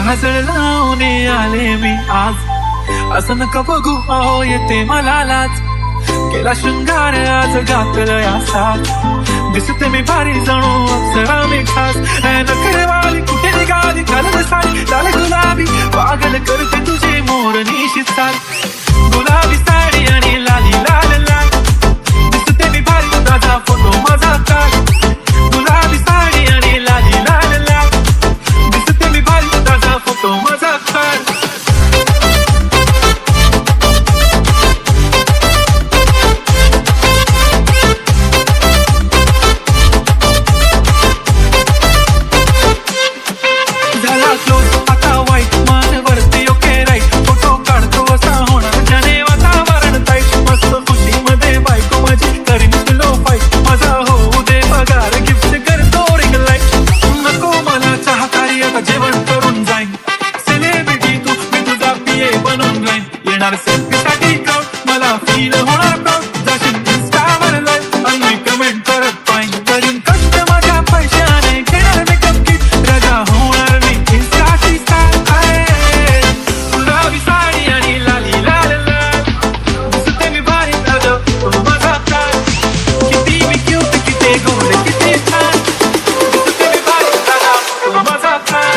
काजळ लावून आले मी आज, असं नका बघू अहो येते मला लाज. केला शृंगार आज घातलं यासात, दिसते मी भारी जणू अप्सरा मी खास. नखरेवाली कुठे निघाली घालत साडी लाल गुलाबी, पागल करते तुझे मोर निशित चाल. गुलाबी साडी आणि लाली लाल लाल, दिसते मी भारी ताजा फोटो माझा काढ. गुलाबी साडी आणि लाली लाल लाल, दिसते मी भारी ताजा फोटो माझा काढ. मला फील होणार प्राऊड, जाशील इंस्टावर लाईव्ह आणि कमेंट करत पाहिजे. करीन कष्ट माझ्या पैशाने, घेणार मेकअप किट, राजा होणार मी इंस्टाची स्टार. गुलाबी साडी आणि लाली लाल लाल, दिसते मी भारी ताजा तो माझा काळ. किती मी क्यूट, किती गोड, किती छान, दिसते मी भारी ताजा तो माझा काळ.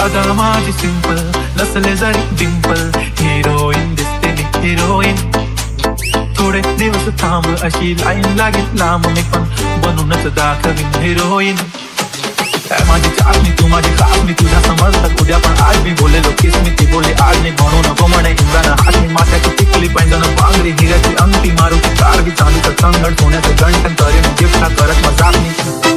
आता माझी सिंपल नसले जरी डिंपल, हिरोईन दिसते मी हिरोईन. थोडे दिवस थांब अशी लाईन लागेल लांब, मी पण बनूनच दाखवीन हिरोईन. माझी चाचणी तू माझी खासमी, तुझ्या समजतात उद्या पण आज मी बोलेलो किस मी ती बोले आज नाही म्हणू नको म्हणे इंद्रानं हात. मी माथ्याची टिकली पैंजण पांगरी हिऱ्याची अंगठी, मारू कार बी चालू तर संगड सोन्याचं गंठन करेन गिफ्ट करत मजाक मी.